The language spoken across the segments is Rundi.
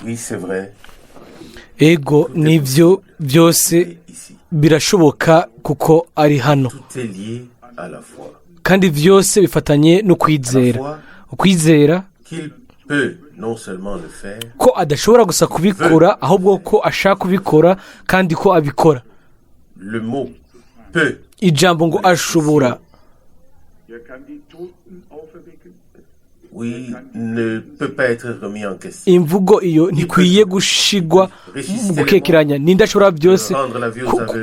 Oui, c'est vrai. ego nibyo byose birashoboka kuko ari hano Tout est lié à la foi. kandi byose bifatanye no kwizera ukwizera Qu'il peut non seulement le faire, ko adashobora gusa kubikora ahubwo ko ashaka kubikora kandi ko abikora le mot peut ijambo ngo ashobora oui, ne peut pas être remis en question. imvugo iyo ntikwiye gushigwa mu gukekeranya ninde ashobora byose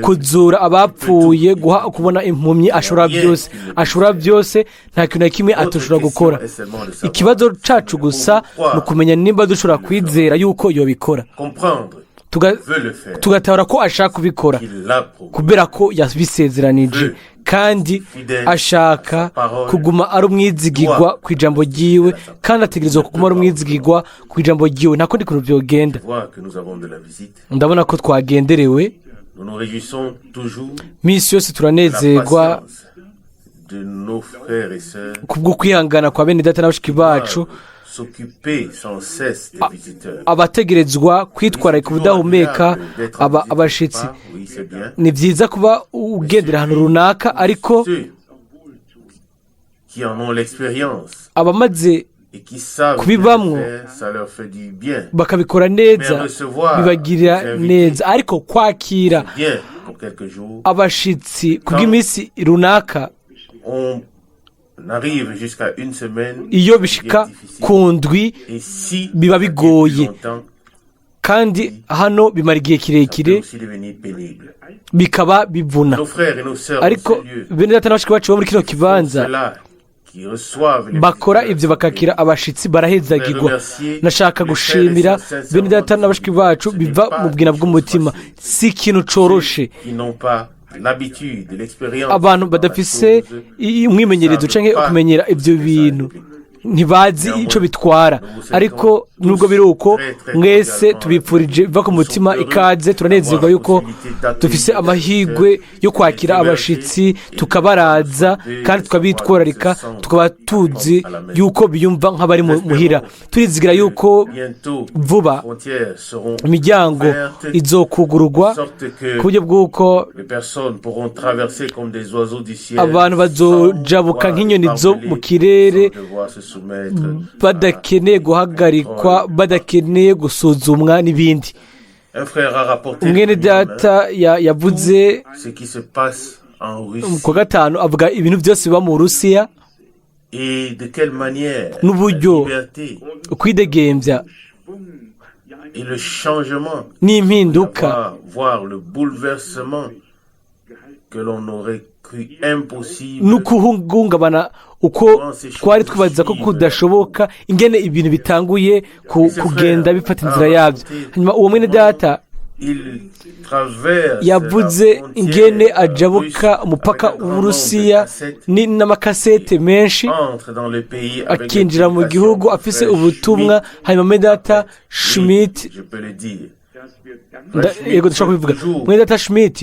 kuzura abapfuye kubona impumyi ashobora byose nta kintu na kimwe atushobora gukora ikibazo cyacu gusa ni ukumenya nimba dushobora kwizera yuko yobikora tugatahura ko ashaka kubikora kubera ko yabisezeranije kandi ashaka kuguma ari umwizigirwa ku ijambo ryiwe kandi ategerezwa kuguma ari umwizigirwa ku ijambo ryiwe nta kundi kuntu byogenda ndabona ko twagenderewe minsi yose turanezerwa kubwo kwihangana kwa bene data na bashiki bacu abategerezwa kwitwararika ubudahumeka abashitsi ni byiza kuba ugendera ahantu runaka ariko abamaze kubibamwo bakabikora neza bibagirira neza ariko kwakira abashitsi kubw'iminsi runaka iyo bishika ku ndwi biba bigoye kandi hano bimara igihe kirekire bikaba bivuna ariko bene data n'abashiki bacu bo muri kino kibanza bakora ibyo bakakira abashitsi barahezagirwa nashaka gushimira bene data n'abashiki bacu biva mu bwina bw'umutima si ikintu coroshe abantu badafise umwimenyerezo cyangwa kumenyera ibyo bintu ntibazi icyo bitwara ariko nubwo biri uko mwese tubipfurije biva ku mutima ikaze turanezerwa yuko dufise amahirwe yo kwakira abashitsi tukabaraza kandi tukabitwararika tukaba tuzi yuko biyumva nk'abari muhira turizigira yuko vuba imiryango izokugururwa ku buryo bw'uko abantu bazojabuka nk'inyoni zo mu kirere badakeneye guhagarikwa badakeneye gusuzumwa n'ibindi umwene data yavuze ku gatanu avuga ibintu byose biba mu Burusiya n'uburyo ukwidegembya n'impinduka n'ukuhungabana uko twari twibaza ko kudashoboka ingene ibintu bitanguye kugenda bifata inzira yabyo hanyuma uwo mwene data yavuze ingene ajabuka umupaka w'Uburusiya n'amakasete menshi akinjira mu gihugu afise ubutumwa hanyuma mwene data Schmidt yego dushobora kubivuga mwene data Schmidt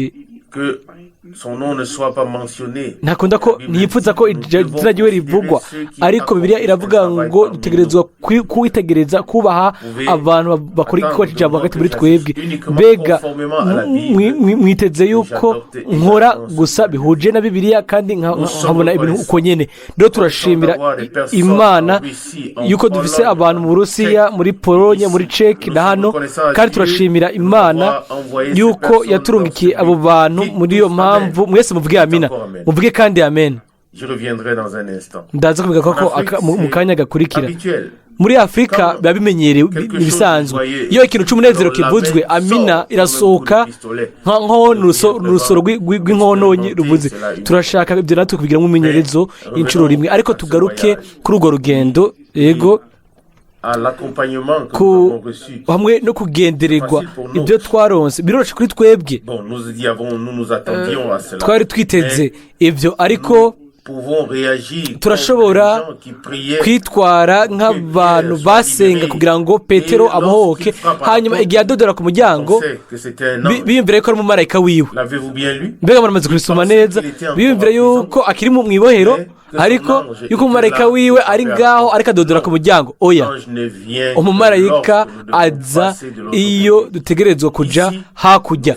ntakunda ko ntiyipfuza ko izina ryiwe rivugwa ariko Bibiliya iravuga ngo dutegerezwa kwitegereza kubaha abantu bakora igikorwa cy'ijambo hagati muri twebwe mbega mwiteze yuko nkora gusa bihuje na Bibiliya kandi nkabona ibintu uko nyene rero turashimira Imana yuko dufise abantu mu Burusiya muri Polonye muri Czech na hano kandi turashimira Imana yuko yaturungikiye abo bantu muri iyo mpamvu mwese muvuge amina muvuge kandi amen ndaza kuvuga ko mu kanya gakurikira muri Afurika biba bimenyerewe ibisanzwe iyo ikintu cy'umunezero kivuzwe amina irasohoka nko n'urusoro rw'inkononyi ruvuze turashaka ibyo natwe kubigiramo umunyerezo inshuro rimwe ariko tugaruke kuri urwo rugendo yego hamwe no kugendererwa ibyo twaronse biroroshye kuri twebwe twari twiteze ibyo ariko turashobora kwitwara nk'abantu basenga kugira ngo petero abohoke, hanyuma igihe adodora ku muryango biyumvira yuko ari umumarayika wiwe. Mbega baramaze kubisoma neza, biyumvira yuko akiri mu ibohero, ariko yuko umumarayika wiwe ari ngaho ariko adodora ku muryango. Oya, umumarayika aza iyo dutegerezwa kuja hakurya.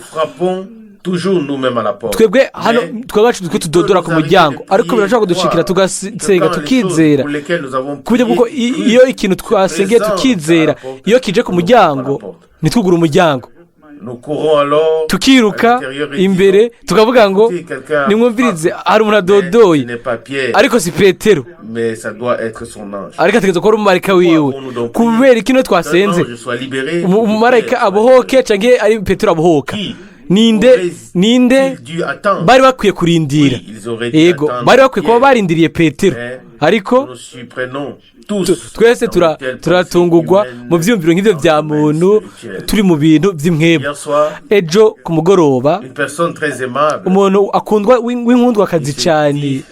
Twebwe hano twabacu twe tudodora ku muryango, ariko birashobora kudushikira tugasenga tukizera, kubyo kuko iyo ikintu twasengeye tukizera, iyo kije ku muryango ntitwugure umuryango, tukiruka imbere tukavuga ngo nimwumvirize hari umuntu adodoye, ariko si petero, ariko ategerezwa kuba ari umumarayika wiwe. Kubera ikintu twasenze umumarayika abohoke cyangwa ari petero abohoka, ninde bari bakwiye kurindira? Yego, bari bakwiye kuba barindiriye petero, ariko twese turatungurwa mu byumviro nk'ibyo bya muntu, turi mu bintu by'imwebwe. Ejo ku mugoroba umuntu akundwa w'inkundwakazi cyane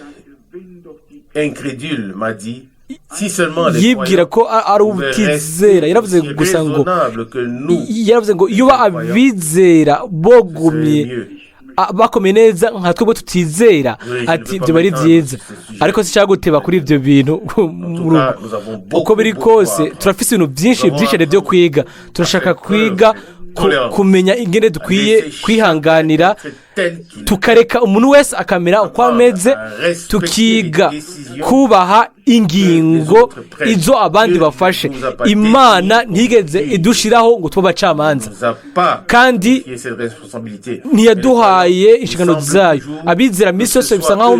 yibwira ko ari ubutizera, yaravuze gusa ngo iyo abizera bogumye bakomeye neza nka twebwe tutizera, ati ibyo bari byiza, ariko si cyaguteba kuri ibyo bintu. Uko biri kose turafite ibintu byinshi byo kwiga. Turashaka kwiga kumenya ingene dukwiye kwihanganira, tukareka umuntu wese akamera uko ameze, tukiga kubaha ingingo izo abandi bafashe. Imana ntigeze idushiraho ngo tube abacamanza, kandi ntiyaduhaye inshingano zayo. Abizera minsi yose bisa nk'aho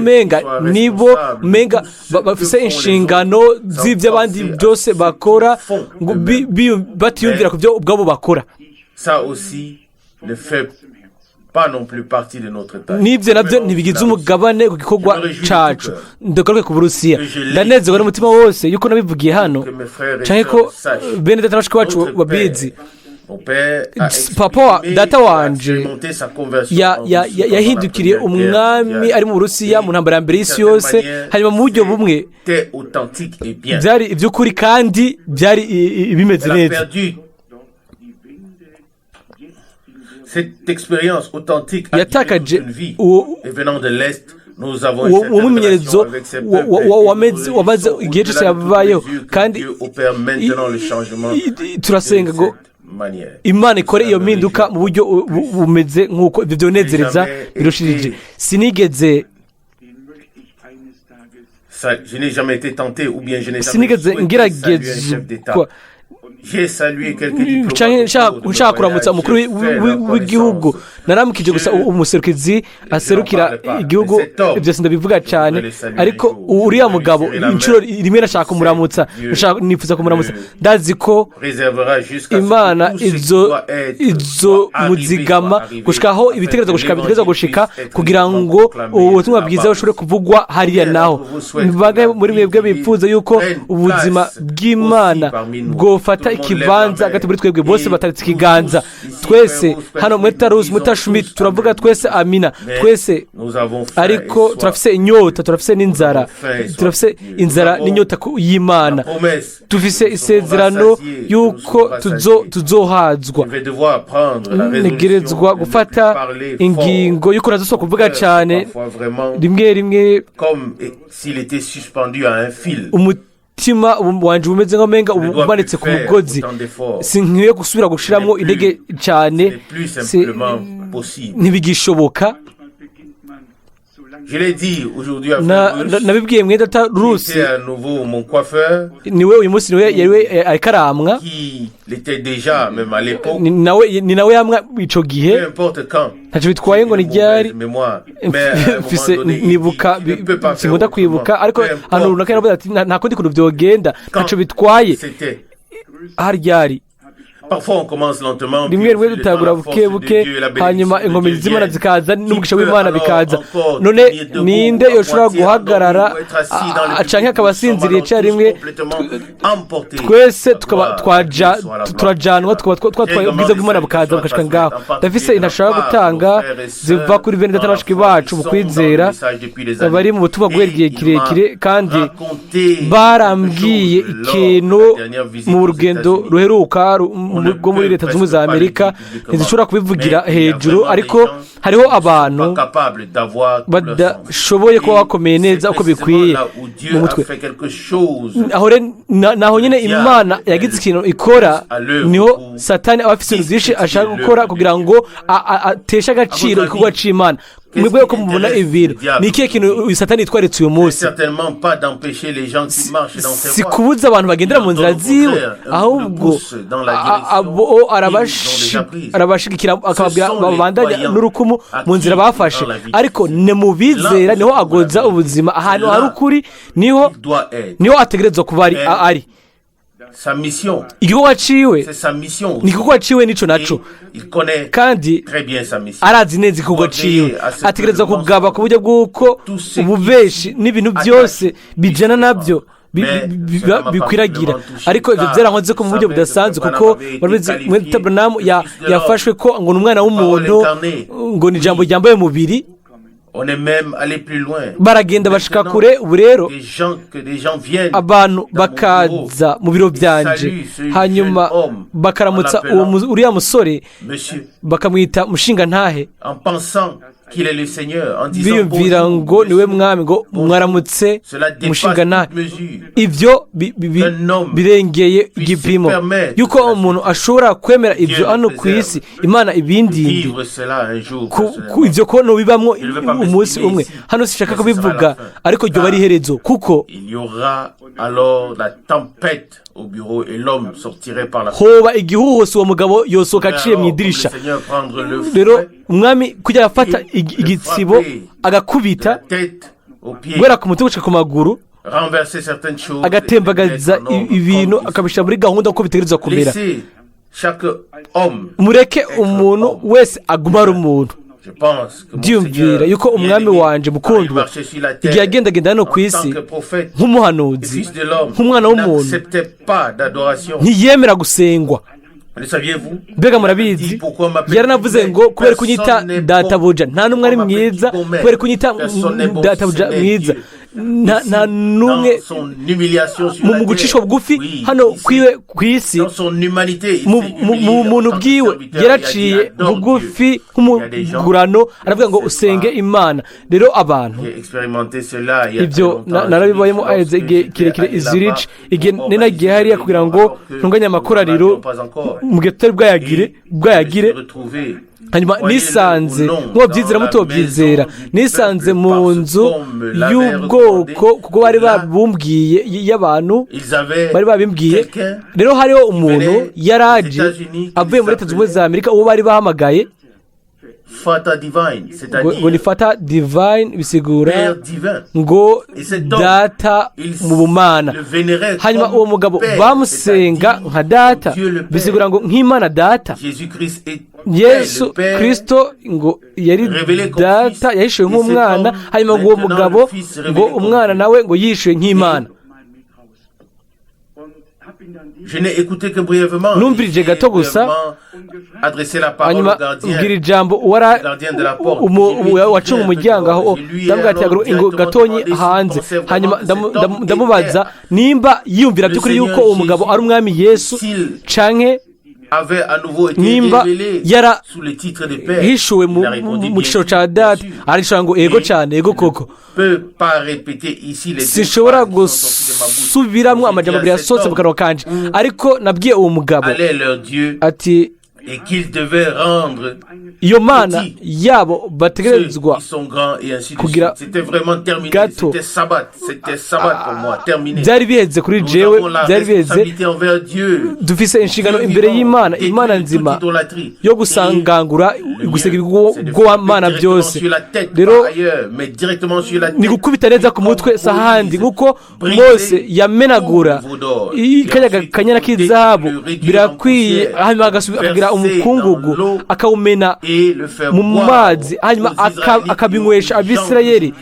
nibo bafise inshingano z'ibyo abandi byose bakora, batiyumvira ku byo ubwabo bakora. Ça aussi ne fait pas non plus partie de notre tâche. Nibyo nabyo ntibigize umugabane ku gikorwa cacu. Ndagaruke ku Burusiya, ndanezerwa n'umutima wose yuko nabivugiye hano, cyane ko bene data bashiki bacu babizi. Papa data wanje yahindukiriye umwami ari mu Burusiya mu ntambara ya mbere y'isi yose, hanyuma mu buryo bumwe byari iby'ukuri kandi byari bimeze neza. Cette expérience authentique yatakaje venant de l'Est, nous avons umumenyerezo wamaze igihe cyose yabayeho, kandi turasenga ngo Imana ikore iyo mpinduka mu buryo bumeze nk'uko ibyo byonezereza birushirije. Sinigeze ngeragezwa nshaka kuramutsa umukuru w'igihugu, naramukije gusa umuserukizi aserukira igihugu. Ibyo sindabivuga cyane, ariko uriya mugabo inshuro rimwe nashaka kumuramutsa, nifuza kumuramutsa. Ndazi ko Imana izo muzigama gushikaho ibitekerezo gushika kugira ngo ubutumwa bwiza bushobore kuvugwa hariya naho. Mbaga muri mwebwe bipfuza yuko ubuzima bw'Imana bwofata ikibanza hagati muri twebwe bose bataritse ikiganza. Twese hano Mutaruzi Mutashumi turavuga twese amina, twese, ariko turafise inyota, turafise n'inzara, turafise inzara n'inyota y'Imana. Tufise isezerano yuko tuzohazwa. Ntegerezwa gufata ingingo yuko nazo kuvuga cyane rimwe umutima wanje umeze nk'amenga umanitse ku mugozi. Sinkwiye gusubira gushiramo intege cyane, ntibigishoboka. Nabibwiye mwenda ta Rusi, niwe uyu munsi niwe yari ariko aramwa, ni nawe yamwa ico gihe. Ntacyo bitwaye ngo n'iryari mfise nibuka, sinkunda kwibuka, ariko hano runaka yaravuze ati nta kundi kuntu byogenda, ntacyo bitwaye. Haryari rimwe rimwe dutangura buke buke hanyuma inkomezi z'imana zikaza n'umugisha w'imana bikaza none ninde yoshobora guhagarara canke akaba asinziriye icyarimwe twese turajanwa twatwaye ubwiza bw'imana bukaza bukashika ngaho ndafise intashobora gutanga ziva kuri bene data n'abashiki bacu mu kwizera bari mu butumwa bw'igihe kirekire kandi barambwiye ikintu mu rugendo ruheruka rwo muri leta zunze ubumwe za amerika ntizishobora kubivugira hejuru ariko hariho abantu badashoboye kuba bakomeye neza uko bikwiye mu mutwe naho nyine imana yagize ikintu ikora niho satani aba afite ibintu byinshi ashaka gukora kugira ngo ateshe agaciro igikorwa cy'imana mwebwe ko mubona ibintu ni ikihe kintu satani yitwaritse uyu munsi si kubuza abantu bagendera mu nzira ziwe ahubwo arabashigikira akababwira babandanya n'urukumu mu nzira bafashe ariko ni mu bizera niho agoza ubuzima ahantu hari ukuri niho ategerezwa kuba ari igikorwa ciwe ni igikorwa ciwe nico naco kandi arazi neza igikorwa ciwe ategerezwa kugaba ku buryo bw'uko ububeshi n'ibintu byose bijana nabyo bikwiragira ariko ibyo byarankoze ko mu buryo budasanzwe kuko barabizi muri Abrahamu yafashwe ko ngo ni umwana w'umuntu ngo ni ijambo ryambaye umubiri baragenda bashika kure ubu rero abantu bakaza mu biro byanje hanyuma bakaramutsa uriya musore bakamwita mushinga ntahe biyumvira ngo niwe mwami ngo mwaramutse mushinga ntahe ibyo birengeye igipimo yuko umuntu ashobora kwemera ibyo hano ku isi imana ibindinde ibyo ko nubibamwo umunsi umwe hano sishaka kubivuga ariko ryo bari iherezo kuko hoba igihuhose uwo mugabo yosohoka aciye mu idirisha rero umwami kujya afata igitsibo agakubita guhera ku mutwe gushika ku maguru agatembagaza ibintu akabishyira muri gahunda uko bitegerezwa kumera mureke umuntu wese aguma ari umuntu byiyumvira yuko umwami wanje mukundwa igihe yagendagenda hano ku isi nk'umuhanuzi nk'umwana w'umuntu ntiyemera gusengwa mbega murabizi yaranavuze ngo kubera kunyita databuja nta n'umwe ari mwiza kubera kunyita databuja mwiza nta n'umwe mu gucishwa bugufi hano kwiwe ku isi mu muntu bwiwe yaraciye bugufi nk'umugurano aravuga ngo usenge imana rero abantu ibyo narabibayemo aheze igihe kirekire izirici igihe ninagiye hariya kugira ngo ntunganye amakoraniro mu gihe tutari bwayagire hanyuma nisanze mwobyizera mutobyizera nisanze mu nzu y'ubwoko kuko bari babumbwiye y'abantu bari babimbwiye rero hariho umuntu yaraje avuye muri Leta Zunze Ubumwe za Amerika uwo bari bahamagaye ngo ni fata divine bisigura ngo data mu bumana hanyuma uwo mugabo bamusenga nka data bisigura ngo nk'imana data Yesu Kristo ngo yari data yahishuwe nk'umwana hanyuma ngo uwo mugabo ngo umwana nawe ngo yishuwe nk'imana numvirije gato gusa hanyuma mbwira ijambo wacunga umuryango aho ndamubwira ati ngo gatonyi hanze hanyuma ndamubaza nimba yiyumvira by'ukuri yuko uwo mugabo ari umwami Yesu canke nimba yarahishuwe mu giciro cya data arishobora ngo ego cyane ego koko sinshobora gusubiramo amajambo abiri yasohotse mu kanwa kanje ariko nabwiye uwo mugabo ati et qu'ils devaient rendre iyo mana yabo bategerezwa qui sont grands et ainsi de kugira suite. C'était vraiment terminé. gato. C'était sabbat pour moi, terminé. byari biheze kuri Nous jewe avons la byari biheze responsabilité envers Dieu. dufise inshingano imbere y'imana imana nzima yo gusangangura gusega ibigwamana byose rero ni gukubita neza ku mutwe sahandi nk'uko mose yamenagura kanyana k'izahabu birakwiye hanyuma akagira umukungugu akawumena mu mazi hanyuma akabinywesha abisirayeli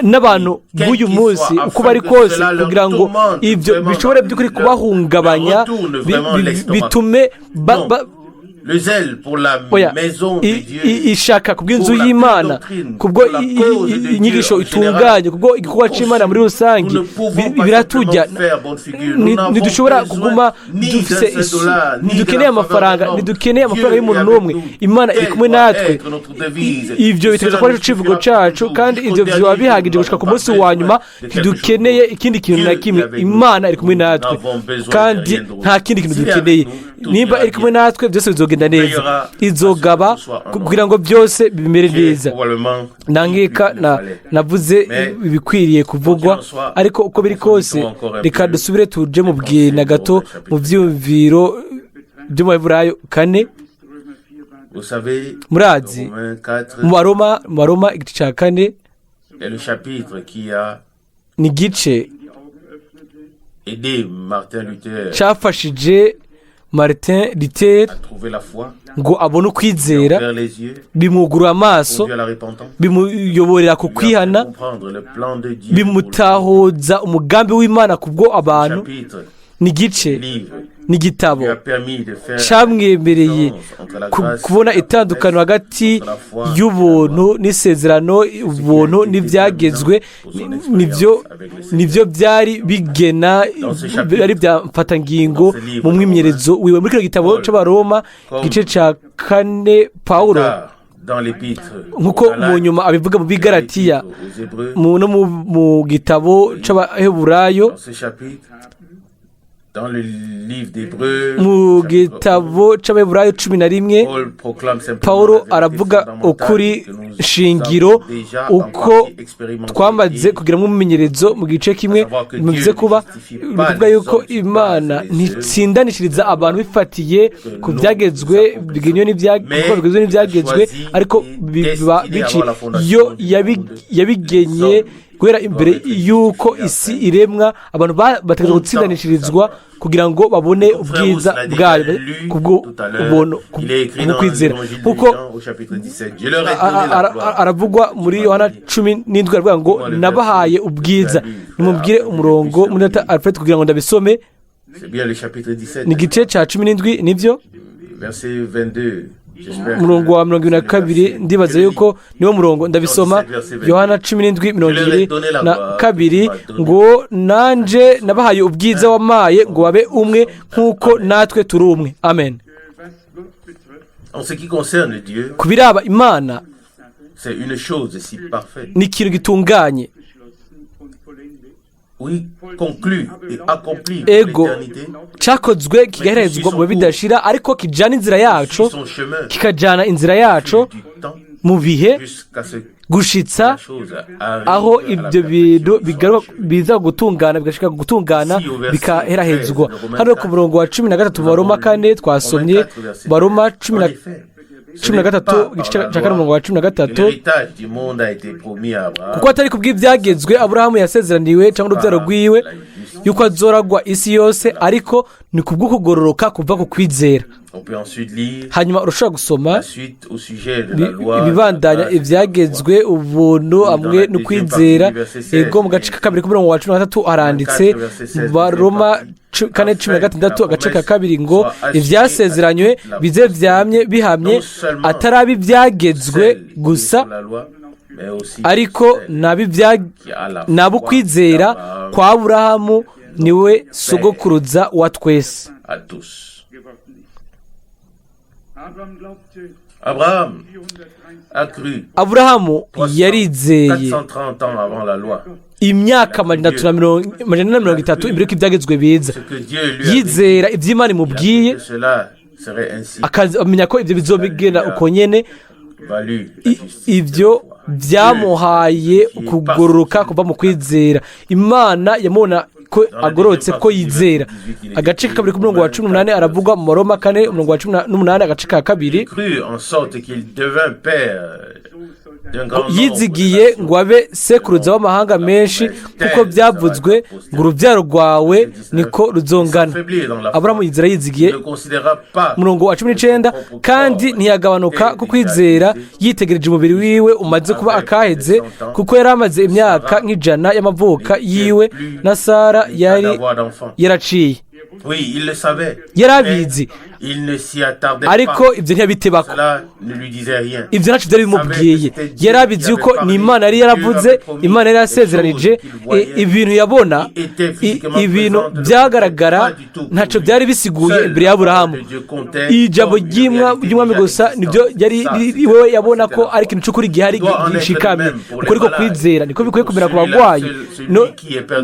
n'abantu b'uyu munsi uko bari kose kugira ngo ibyo bishobore by'ukuri kubahungabanya bitume ishaka kubw'inzu y'imana kubwo inyigisho itunganye kubwo igikorwa cy'imana muri rusange biratujya ntidushobora kuguma dufise ntidukeneye amafaranga y'umuntu n'umwe imana iri kumwe natwe ibyo bitegereza kuba aricyo kivugo cyacu kandi ibyo biba bihagije gushika ku munsi wa nyuma ntidukeneye ikindi kintu na kimwe imana iri kumwe natwe kandi nta kindi kintu dukeneye nimba iri kumwe natwe byose bizogenda neza izogaba kugira ngo byose bimere neza nangika navuze ibikwiriye kuvugwa ariko uko biri kose reka dusubire tuje mu bwina gato mu byumviro byo mu Heburayo 4 murazi mu Baroma igice cya 4 ni igice cyafashije Martin Luther ngo abone ukwizera bimugura amaso bimuyoborera ku kwihana bimutahoza umugambi w'Imana kubwo abantu n'igice n'igitabo cyamwemereye kubona itandukano hagati y'ubuntu n'isezerano ubuntu n'ibyagezwe nibyo byari bigena byari byamfatangingo mu mwimenyerezo wiwe muri kino gitabo cy'Abaroma igice cya 4 Paulo nk'uko mu nyuma abivuga mu Bigalatiya no mu gitabo cy'Abaheburayo mu gitabo cy'Abaheburayo 11 Paulo aravuga ukuri shingiro uko twamaze kugira mu mumenyerezo mu gice kimwe bivuze kuba bivuga yuko Imana ntitsindanishiriza abantu bifatiye ku byagezwe bigenyo n'ibyagezwe ariko biba bici yo yabigenye guhera imbere y'uko isi iremwa abantu bategereza gutsindanishirizwa kugira ngo babone ubwiza bwayo kubw'ubuntu kwizera kuko aravugwa muri Yohana 17 aravuga ngo nabahaye ubwiza nimubwire umurongo muri Alfred kugira ngo ndabisome ni igice cya 17 nibyo umurongo wa 22 ndibaza yuko niwo murongo ndabisoma Yohana 17:22 ngo nanje nabahaye ubwiza wamaye ngo babe umwe nkuko natwe turi umwe amen. Kubiraba Imana ni ikintu gitunganye ego cyakozwe kigaherezwa mu bidashira ariko kijana inzira yacu kikajana inzira yacu mu bihe gushitsa aho ibyo bintu biza gutungana bigashika gutungana bikaherahezwa. Hano ku murongo wa 13 Baroma 4 twasomye Baroma 13 igice cya kane umurongo wa 13 kuko atari kubw'ibyagezwe Aburahamu yasezeraniwe cyangwa urubyaro rwiwe yuko azoragwa isi yose ariko ni kubw'ukugororoka kuva ku kwizera. Hanyuma urashobora gusoma ibibandanya ibyagezwe ubuntu hamwe no kwizera ego mu gace ka kabiri k'umurongo wa 13 aranditse Baroma 4:16 agace ka kabiri ngo ibyasezeranywe bize byamye bihamye atarabi byagezwe gusa ariko nabi kwizera kwa Aburahamu niwe sogokuruza wa twese. Aburahamu yarizeye imyaka 430 imbere ko ibyagezwe biza yizera iby'Imana imubwiye serait ainsi akamenya ko ibyo bizobigenda uko nyene valu la justice. ibyo byamuhaye kugororoka kuva mu kwizera. Imana yamubona ko agororotse ko yizera. Agace ka kabiri k'umurongo wa 18 aravugwa mu Roma 4 umurongo wa 18 agace ka kabiri, Cru en sorte qu'il devint père d'un grand nombre yizigiye ngo abe sekuruza w'amahanga menshi kuko byavuzwe ngo urubyaro rwawe niko ruzongana. Aburahamu yizera yizigiye. Il ne considéra pas umurongo wa 19 kandi ntiyagabanuka ku kwizera yitegereje umubiri wiwe umaze kuba akaheze kuko yari amaze imyaka nk'ijana y'amavuka yiwe na Sara yari d'avoir d'enfants. yaraciye. Oui, il le savait. Yarabizi Mais il ne s'y attardait ariko pas. ibyo ntiyabitebako. Cela ne lui disait rien. Ibyo ntacyo byari bimubwiye. Yarabizi yuko ni Imana yari yaravuze, Imana yari yasezeranije, ibintu yabona, ibintu byagaragara ntacyo byari bisiguye imbere y'Aburahamu. Ijambo ry'Umwami gusa nibyo yari we yabona ko ari ikintu cy'ukuri gihari gishikamye. Uko ariko kwizera niko bikwiye kumera ku bagwayi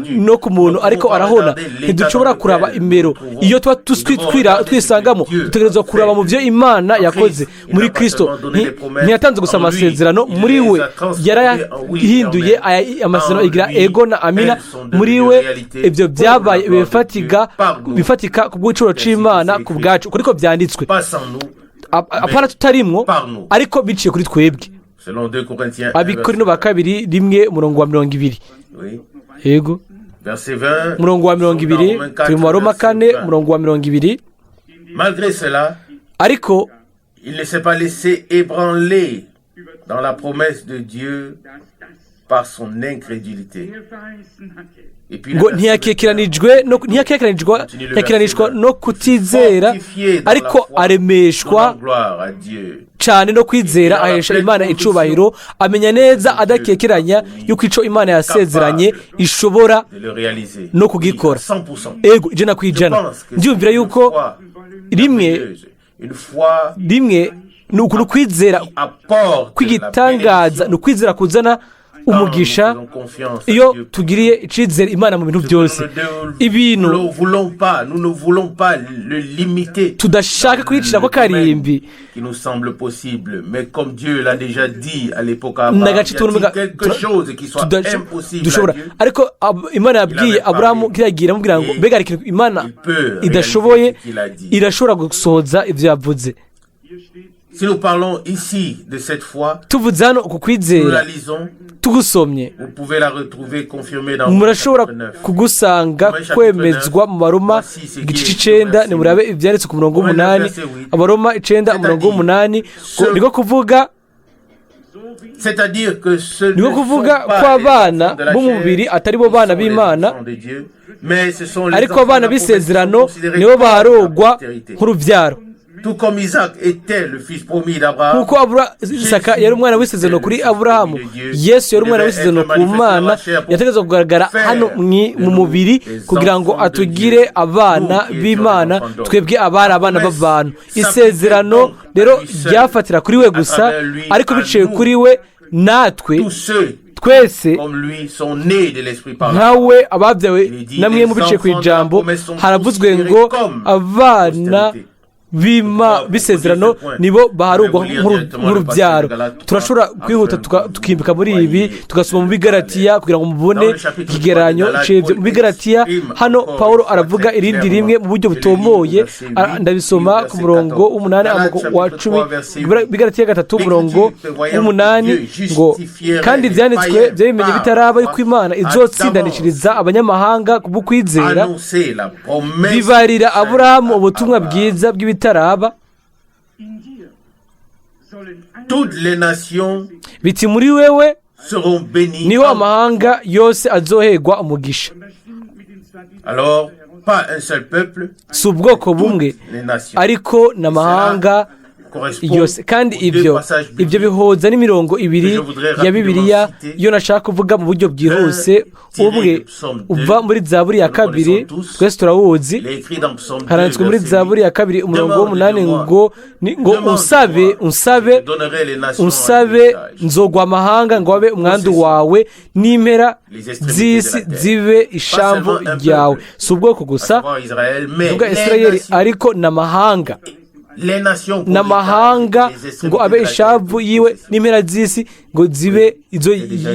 no ku muntu ariko arahona. Ntidushobora kuraba imero iyo tuba twisangamo, dutegerezwa kuraba mu byo Imana yakoze muri Kristo. Ntiyatanze gusa amasezerano, muri we yarahinduye amasezerano igira ego na amina. Muri we ibyo byabaye bifatika ku bw'igiciro cy'Imana ku bwacu, uko niko byanditswe, apana tutarimwo ariko biciye kuri twebwe. Abikorino ba kabiri 1:20. Yego, umurongo wa 20 turi mu Roma 4 umurongo wa 20. Malgré cela, ariko il ne s'est pas laissé ébranler dans la promesse de Dieu par son incrédulité. Et puis ngo ntiyakekeranijwe no kutizera, ariko aremeshwa cyane no kwizera, ahesha Imana icubahiro, amenya neza adakekeranya yuko ico Imana yasezeranye ishobora no kugikora. Ego 100%. Ndiyumvira yuko rimwe ni ukuntu kwizera kwigitangaza, ni ukwizera kuzana umugisha iyo tugiriye icizere Imana mu bintu byose. Ibintu tudashaka kwicira ko karimbi dushobora, ariko Imana yabwiye Aburahamu kiragira amubwira ngo mbega ariko Imana idashoboye irashobora gusohoza ibyo yavuze. Si nous parlons ici de cette foi, tuvuze hano uku kwizera tugusomye, murashobora kugusanga kwemezwa mu Baroma igice 9. Nimurabe ibyanditse ku murongo 8, Abaroma 9 umurongo 8. Niko kuvuga niko kuvuga ko abana b'umubiri atari bo bana b'Imana, ariko abana b'isezerano nibo baharogwa nk'urubyaro. Kuko Isaka yari umwana w'isezerano kuri Aburahamu, Yesu yari umwana w'isezerano ku Mana, yategetswe kugaragara hano mu mubiri kugira ngo atugire abana b'Imana, twebwe abari abana b'abantu. Isezerano rero ryafatira kuri we gusa, ariko biciye kuri we natwe twese nkawe ababyawe namwe mu biciye ku ijambo. Haravuzwe ngo abana bisezerano nibo baharugwa nk'urubyaro. Turashobora kwihuta tukimbika muri ibi tugasoma mu Bigalatiya kugira ngo mubone ikigeranyo cy'ibyo. Mu Bigalatiya hano Pawulo aravuga irindi rimwe mu buryo butomoye, ndabisoma ku murongo 8 wa 10. Bigalatiya 3 umurongo 8 ngo kandi ibyanditswe byabimenye bitaraba yuko Imana izotsindanishiriza abanyamahanga ku bw'ukwizera, bibarira Aburahamu ubutumwa bwiza bw'ibitaraba. Biti muri wewe niho amahanga yose azoherwa umugisha. Si ubwoko bumwe ariko n'amahanga yose. Kandi ibyo bihoza n'imirongo ibiri ya Bibiliya iyo nashaka kuvuga mu buryo bwihuse. Umwe uva muri Zaburi ya 2, twese turawuzi, haranditswe muri Zaburi ya 2 umurongo 8 ngo unsabe nzogwa amahanga ngo abe umwandu wawe, n'impera z'isi zibe ishamvu ryawe. Si ubwoko gusa uvuga Isirayeli, ariko n'amahanga n'amahanga ngo abe ishavu yiwe n'impera z'isi ngo zibe izo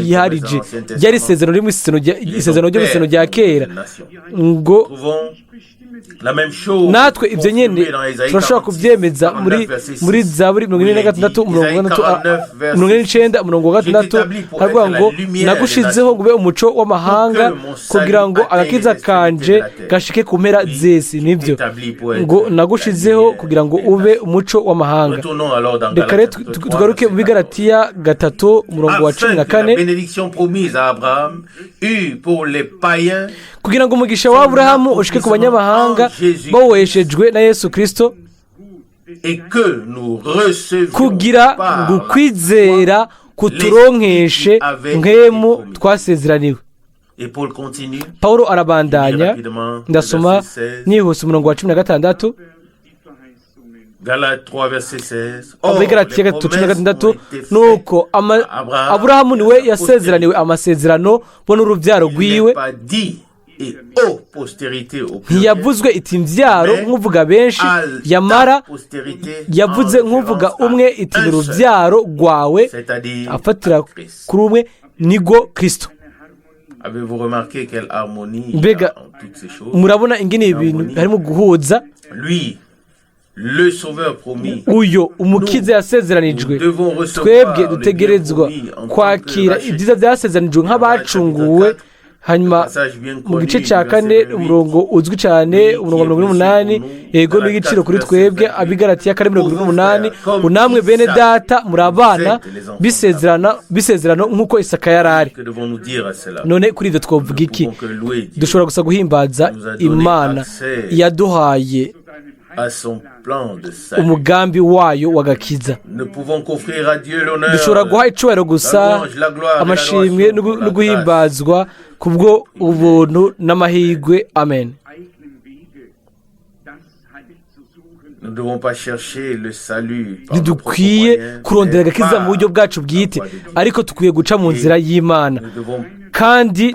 yiharije. Ryari isezerano ryo mu isezerano rya kera ngo natwe ibyo nyine turashobora kubyemeza muri Zaburi 46:69 haravuga ngo nagushizeho ngo ube umuco w'amahanga kugira ngo agakiza kanje gashike ku mpera z'isi. Nibyo ngo nagushizeho kugira ngo ube umuco w'amahanga. Reka rero tugaruke mu Bigalatiya 3:14 kugira ngo umugisha wa Aburahamu ushike ku banyamahanga baweshejwe na Yesu Kristo, kugira ngo kwizera kuturonkeshe nk'emu twasezeraniwe. Paulo arabandanya, ndasoma nihuse umurongo wa 16. Abigalatiya 3:16 nuko Aburahamu niwe yasezeraniwe amasezerano bo n'urubyaro rwiwe. Ntiyavuzwe iti mbyaro nk'uvuga benshi, yamara yavuze nk'uvuga umwe iti urubyaro rwawe, afatira kuri umwe nigo Kristo. Mbega murabona ingene ibintu harimo guhuza. Uyo umukiza yasezeranijwe, twebwe dutegerezwa kwakira ibyiza byasezeranijwe nk'abacunguwe. Hanyuma mu gice cya 4 umurongo uzwi cyane, umurongo 28, yego n'igiciro kuri twebwe. Abigalatiya 4:28 unamwe bene data muri abana bisezerano nk'uko Isaka yarari. None kuri ibyo twavuga iki? Dushobora gusa guhimbaza Imana yaduhaye umugambi wayo w'agakiza. Dushobora guha icubahiro gusa, amashimwe no guhimbazwa kubwo ubuntu n'amahirwe. Amen. Ntidukwiye kurondera agakiza mu buryo bwacu bwite, ariko dukwiye guca mu nzira y'Imana. Kandi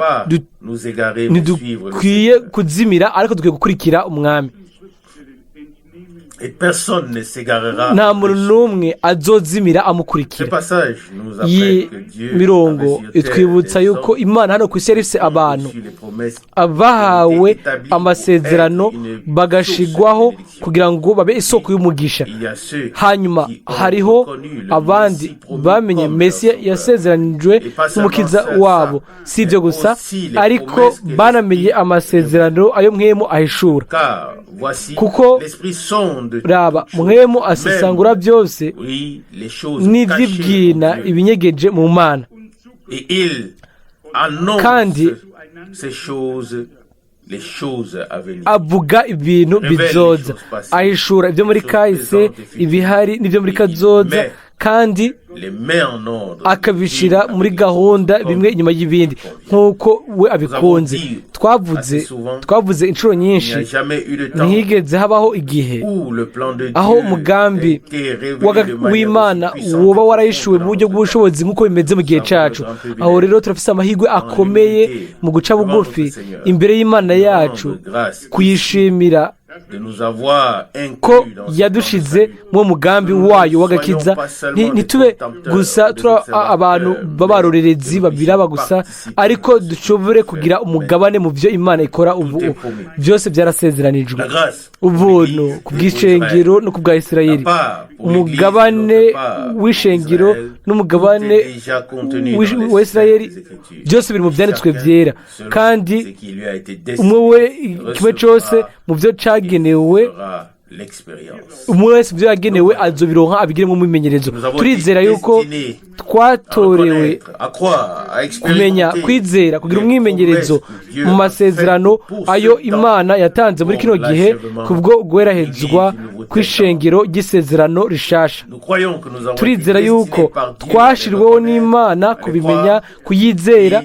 ntidukwiye kuzimira, ariko dukwiye gukurikira umwami. Nta muntu n'umwe azozimira amukurikira. Iyi mirongo itwibutsa yuko Imana hano ku isi yari ifite abantu abahawe amasezerano bagashigwaho kugira ngo babe isoko y'umugisha. Hanyuma hariho abandi bamenye Mesiya yasezeranijwe n'umukiza wabo. Si ibyo gusa, ariko banamenye amasezerano ayo mwemu ahishura, kuko raba mwemu asesangura byose n'ibyibwina ibinyegeje mu Mana, kandi avuga ibintu bizoza, ahishura ibyo muri kahise, ibihari n'ibyo muri kazoza, kandi akabishyira muri gahunda bimwe inyuma y'ibindi nk'uko we abikunze. Twavuze inshuro nyinshi ntihigeze habaho igihe aho umugambi w'Imana woba warahishuwe mu buryo bw'ubushobozi nk'uko bimeze mu gihe cyacu. Aho rero turafite amahirwe akomeye mu guca bugufi imbere y'Imana yacu, kuyishimira ko yadushize mu mugambi wayo w'agakiza. Ntitube gusa abantu b'abarorerezi babiraba gusa, ariko dushobore kugira umugabane mu byo Imana ikora. Ubu byose byarasezeranijwe, ubuntu ku bw'ishengero no ku bwa Isirayeli. Umugabane w'ishengero n'umugabane wa Isirayeli byose biri mu byanditswe byera, kandi umwe kimwe cyose mu byo cyagenewe, umwe wese ibyo yagenewe azobironka abigiremo umumenyerezo. Turizera yuko twatorewe kumenya, kwizera, kugira umwimenyerezo mu masezerano ayo Imana yatanze muri kino gihe kubwo guherahezwa kw'ishengero ry'isezerano rishasha. Turizera yuko twashiriweho n'Imana kubimenya, kuyizera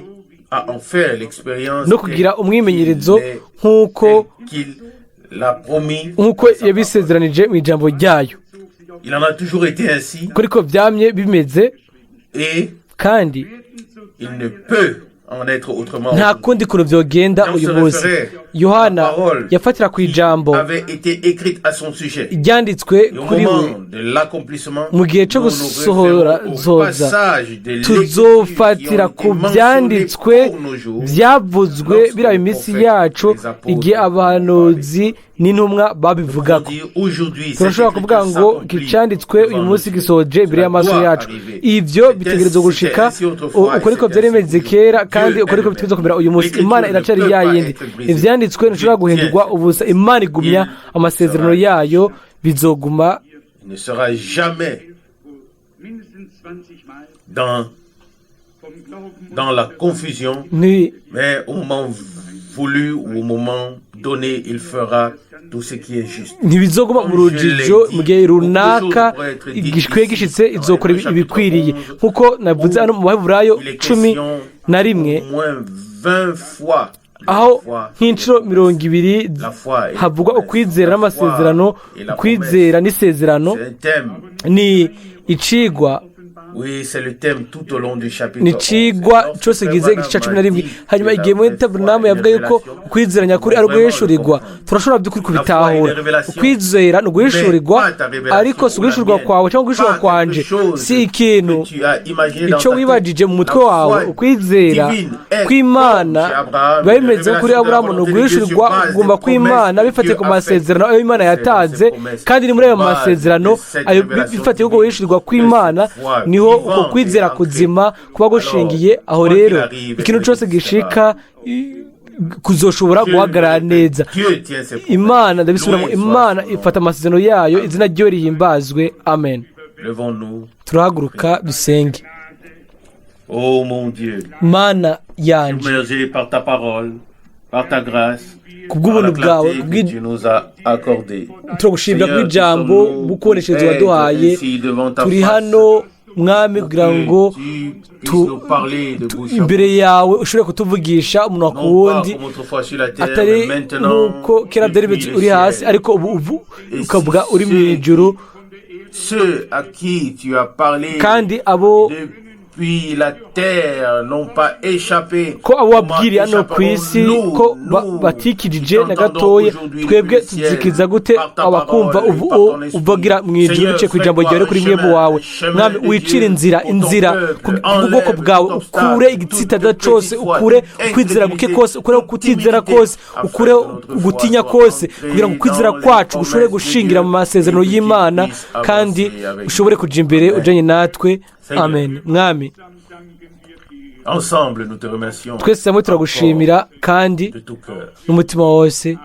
no kugira umwimenyerezo nk'uko yabisezeranije mu ijambo ryayo. Kuriko byamye bimeze, kandi nta kundi kuntu byogenda uyu munsi. yohana yafatira ku ijambo ryanditswe kuri we mu gihe cyo gusohora tuzofatira ku byanditswe byavuzwe biriya iminsi yacu igihe abahanuzi n'intumwa babivugako turashobora kuvuga ngo icyanditswe uyu munsi gisoje imbere y'amaso yacu ibyo bitegerezwa gushika uko niko byari bimeze kera kandi uko niko bitegerezwa kumera uyu munsi imana iracari yayindi ivyanditswe ntishobora guhindurwa ubusa imana igumya amasezerano yayo bizoguma ne sera jamais dans la confusion mais au moment voulu ou au moment donné il fera tout ce qui est juste ntibizoguma mu rujijo mu gihe runaka igishwe gishitse izokora ibikwiriye nkuko navuze hano mu Baheburayo 11 aho nk'inshuro 20 havugwa ukwizera n'amasezerano ukwizera n'isezerano ni icigwa ni icigwa cyose gize igice cya 11 hanyuma igihe muri Tabernamu yavuga yuko ukwizera nyakuri ari uguhishurirwa turashobora by'ukuri kubitahura ukwizera ni uguhishurirwa ariko si uguhishurirwa kwawe cyangwa uguhishurirwa kwanje si ikintu icyo wibajije mu mutwe wawe ukwizera kw'Imana biba bimeze kuri Aburahamu ni uguhishurirwa ugomba kw'Imana bifatiye ku masezerano ayo Imana yatanze kandi ni muri ayo masezerano ayo bifatiye ku guhishurirwa kw'Imana niho uko kwizera kuzima kuba gushingiye aho rero ikintu cyose gishika kuzoshobora guhagarara neza Imana ndabisubiramo Imana ifata amasezerano yayo izina ryo rihimbazwe amen turahaguruka dusenge oh mon Dieu Mana yanje par ta parole par ta grâce kubw'ubuntu bwawe turagushimira kw'ijambo bukoresheje waduhaye turi hano mwami kugira ngo imbere yawe ushobore kutuvugisha umuntu ku wundi atari nk'uko kera byari bimeze uri hasi ariko ubu ukavuga uri mu ijuru kandi abo ko abo wabwiriye hano ku isi ko batikirije na gatoya twebwe tuzikiza gute abakumva uvugira mu ijuru bice ku ijambo ryawe kuri mwebwe wawe mwami wicira inzira ku bwoko bwawe ukure igitsitaza cyose ukure ukwizera guke kose ukure kutizera kose ukure ugutinya kose kugira ngo ukwizera kwacu gushobore gushingira mu masezerano y'Imana kandi ushobore kuja imbere ujanye natwe amen mwami ensemble nous te remercions twese hamwe turagushimira kandi n'umutima wose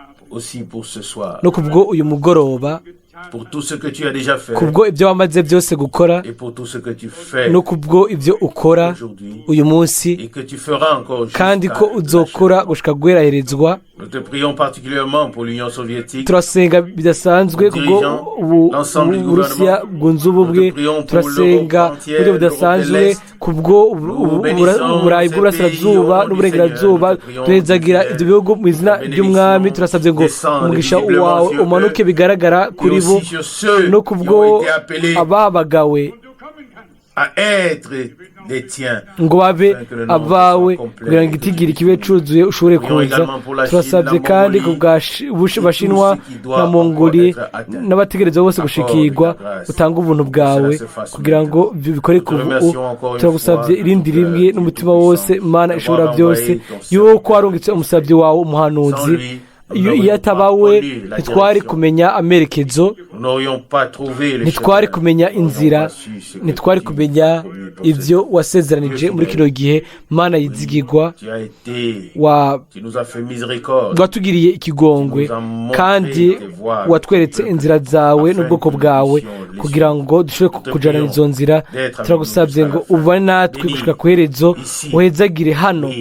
no kubwo uyu mugoroba pour tout ce que tu as déjà fait kubwo ibyo wamaze byose gukora et pour tout ce que tu fais no kubwo ibyo ukora uyu munsi et que tu feras encore kandi ko uzokora gushika guheraherezwa nous te prions particulièrement pour l'Union soviétique turasenga bidasanzwe kubwo Uburusiya bwunze ubumwe turasenga buryo budasanzwe kubwo uburayi bw'uburasirazuba n'uburengerazuba tuhezagira ibyo bihugu mu izina ry'umwami turasabye ngo umugisha wawe umanuke bigaragara kuri bo no kubwo abahamagawe ngo babe abawe kugira ngo itigire kibe cuzuye ushobore kuza turasabye kandi ku bashinwa na Mongoli n'abategereza bose gushikirwa utanga ubuntu bwawe kugira ngo bikore kubu turagusabye irindi rimwe n'umutima wose Mana ishobora byose yuko warungitse umusabyi wawe umuhanuzi iyo atabawe ntitwari kumenya amerekezo ntitwari kumenya inzira ntitwari kumenya ibyo wasezeranije muri kino gihe Mana yizigirwa watugiriye ikigongwe kandi watweretse inzira zawe n'ubwoko bwawe kugira ngo dushobore kujyana izo nzira turagusabye ngo ubane natwe gushika ku iherezo uhezagire hano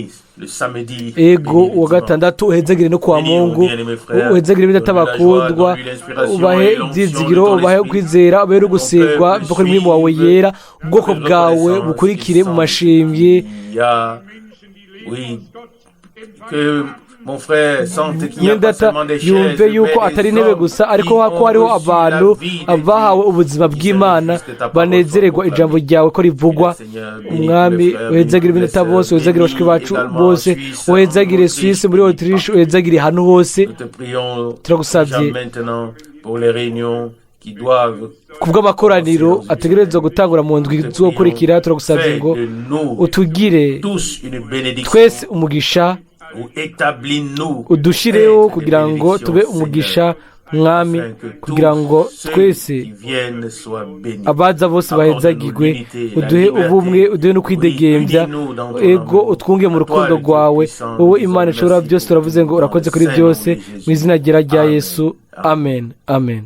ego uwa gatandatu uhezagire no kwa Mungu uhezagire bidatabakundwa ubahe ibyizigiro ubahe kwizera ubahe no gusigwa mva kuri mwimo wawe yera ubwoko bwawe bukurikire mu mashimwe Mon frère, sente qu'il n'y a mwene pas data seulement des chaises, yumve yuko mais atari des intebe hommes gusa ariko qui ko ont hariho reçu abantu la vie de bahawe Dieu, ubuzima qui bw'Imana s'élargissent que ta parole banezererwa soit ijambo proclamée. ryawe ko rivugwa. Seigneur, bénis tous Umwami les frères, uhezagire bénis ibintu tous les bose sœurs, uhezagire bashiki bénis bacu également bose en Suisse, en uhezagire Autriche, Suisse muri Autriche uhezagire ahantu hose. nous te prions Turagusabye déjà maintenant pour les réunions qui doivent kubw'amakoraniro ategerezwa gutangura mu ndwi zokurikira. Turagusabye ngo faire de nous utugire tous une bénédiction twese umugisha, ou établis-nous udushireho être kugira des ngo bénédictions, tube Seigneur, umugisha mwami, afin que kugira ngo tous ceux twese qui viennent soient bénis. abaza bose bahezagirwe, uduhe ubumwe, uduhe no kwidegembya, ego utwunge mu rukundo rwawe. wowe Imana ishobora byose, turavuze ngo urakoze kuri byose, mu izina rya Yesu, amen, amen.